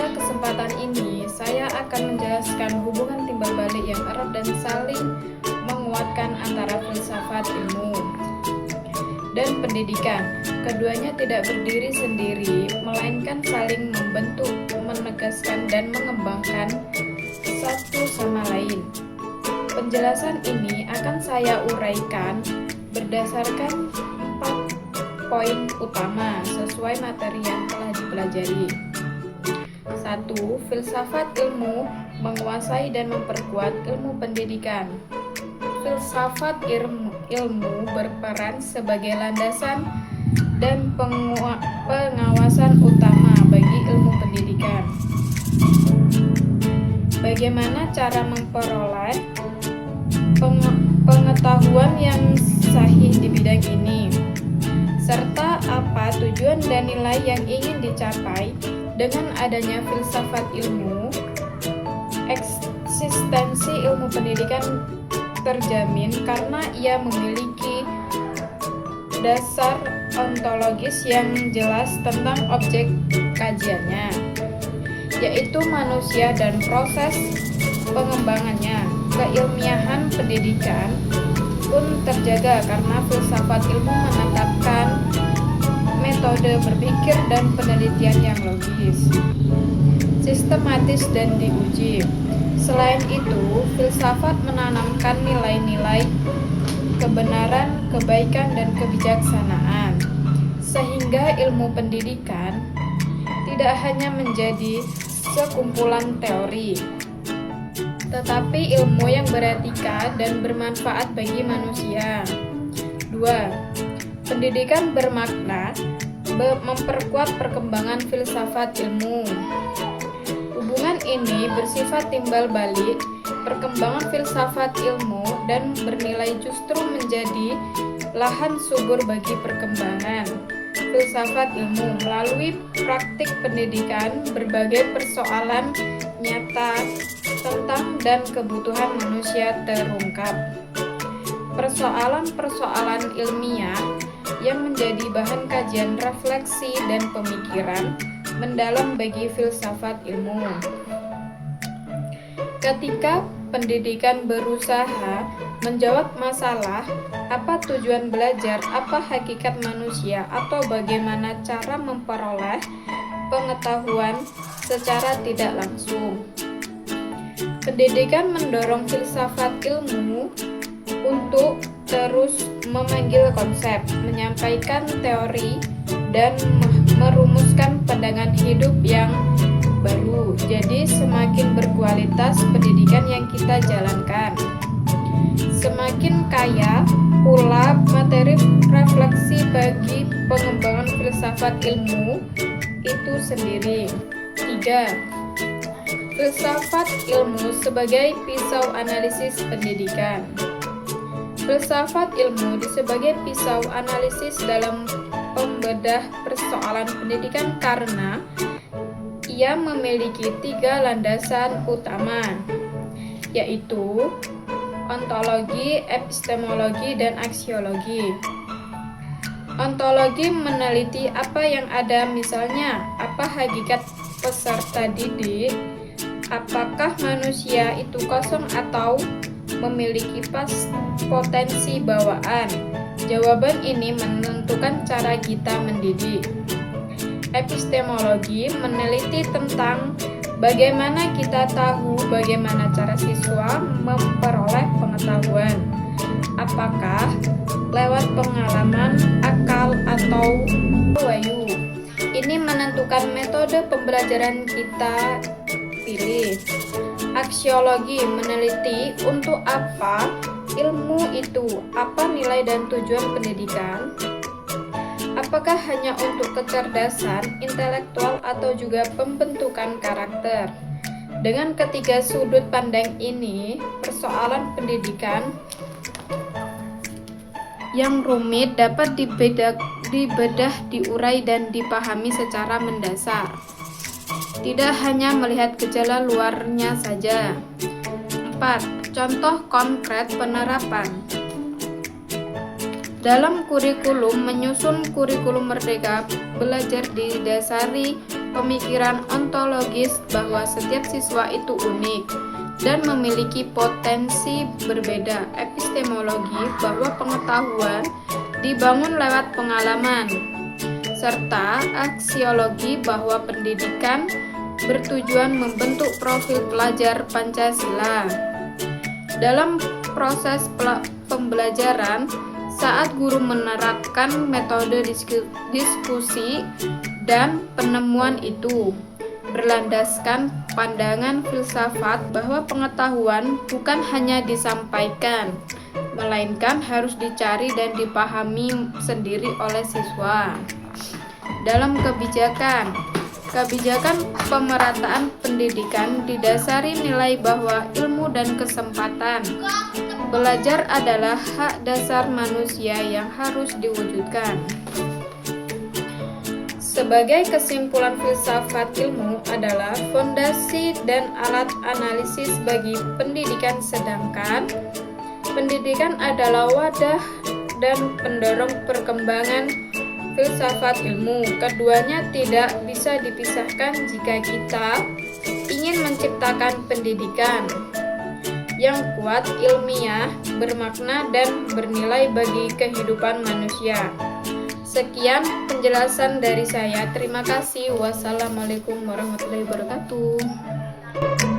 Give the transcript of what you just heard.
Pada kesempatan ini, saya akan menjelaskan hubungan timbal balik yang erat dan saling menguatkan antara filsafat ilmu dan pendidikan. Keduanya tidak berdiri sendiri, melainkan saling membentuk, menegaskan, dan mengembangkan satu sama lain. Penjelasan ini akan saya uraikan berdasarkan 4 poin utama sesuai materi yang telah dipelajari. 1. Filsafat ilmu menguasai dan memperkuat ilmu pendidikan. Filsafat ilmu berperan sebagai landasan dan pengawasan utama bagi ilmu pendidikan. Bagaimana cara memperoleh pengetahuan yang sahih di bidang ini, serta apa tujuan dan nilai yang ingin dicapai dengan adanya filsafat ilmu. Eksistensi ilmu pendidikan terjamin karena ia memiliki dasar ontologis yang jelas tentang objek kajiannya, yaitu manusia dan proses pengembangannya. Keilmiahan pendidikan pun terjaga karena filsafat ilmu menetapkan metode berpikir dan penelitian yang logis, sistematis, dan diuji. Selain itu, filsafat menanamkan nilai-nilai kebenaran, kebaikan, dan kebijaksanaan, sehingga ilmu pendidikan tidak hanya menjadi sekumpulan teori, tetapi ilmu yang beretika dan bermanfaat bagi manusia. 2. Pendidikan bermakna memperkuat perkembangan filsafat ilmu. Hubungan ini bersifat timbal balik. Perkembangan filsafat ilmu dan bernilai justru menjadi lahan subur bagi perkembangan filsafat ilmu. Melalui praktik pendidikan, berbagai persoalan nyata tentang dan kebutuhan manusia terungkap. Persoalan-persoalan ilmiah yang menjadi bahan kajian, refleksi, dan pemikiran mendalam bagi filsafat ilmu. Ketika pendidikan berusaha menjawab masalah apa tujuan belajar, apa hakikat manusia, atau bagaimana cara memperoleh pengetahuan secara tidak langsung, pendidikan mendorong filsafat ilmu untuk terus memanggil konsep, menyampaikan teori, dan merumuskan pandangan hidup yang baru. Jadi semakin berkualitas pendidikan yang kita jalankan, semakin kaya pula materi refleksi bagi pengembangan filsafat ilmu itu sendiri. 3. Filsafat ilmu sebagai pisau analisis pendidikan. Filsafat ilmu sebagai pisau analisis dalam pembedah persoalan pendidikan karena ia memiliki 3 landasan utama, yaitu ontologi, epistemologi, dan aksiologi. Ontologi meneliti apa yang ada, misalnya apa hakikat peserta didik, apakah manusia itu kosong atau memiliki potensi bawaan. Jawaban ini menentukan cara kita mendidik. Epistemologi meneliti tentang bagaimana kita tahu bagaimana cara siswa memperoleh pengetahuan. Apakah lewat pengalaman, akal, atau wayu. Ini menentukan metode pembelajaran kita pilih. Aksiologi meneliti untuk apa ilmu itu, apa nilai dan tujuan pendidikan, apakah hanya untuk kecerdasan intelektual atau juga pembentukan karakter. Dengan ketiga sudut pandang ini, persoalan pendidikan yang rumit dapat dibedah, diurai, dan dipahami secara mendasar. Tidak hanya melihat gejala luarnya saja. 4. Contoh konkret penerapan. Dalam kurikulum, menyusun kurikulum Merdeka Belajar didasari pemikiran ontologis bahwa setiap siswa itu unik dan memiliki potensi berbeda, epistemologi bahwa pengetahuan dibangun lewat pengalaman, serta aksiologi bahwa pendidikan bertujuan membentuk profil pelajar Pancasila. Dalam proses pembelajaran, saat guru menerapkan metode diskusi dan penemuan itu, berlandaskan pandangan filsafat bahwa pengetahuan bukan hanya disampaikan, melainkan harus dicari dan dipahami sendiri oleh siswa. Dalam kebijakan pemerataan pendidikan didasari nilai bahwa ilmu dan kesempatan belajar adalah hak dasar manusia yang harus diwujudkan. Sebagai kesimpulan, filsafat ilmu adalah fondasi dan alat analisis bagi pendidikan, sedangkan pendidikan adalah wadah dan pendorong perkembangan filsafat ilmu. Keduanya tidak bisa dipisahkan jika kita ingin menciptakan pendidikan yang kuat, ilmiah, bermakna, dan bernilai bagi kehidupan manusia. Sekian penjelasan dari saya. Terima kasih. Wassalamualaikum warahmatullahi wabarakatuh.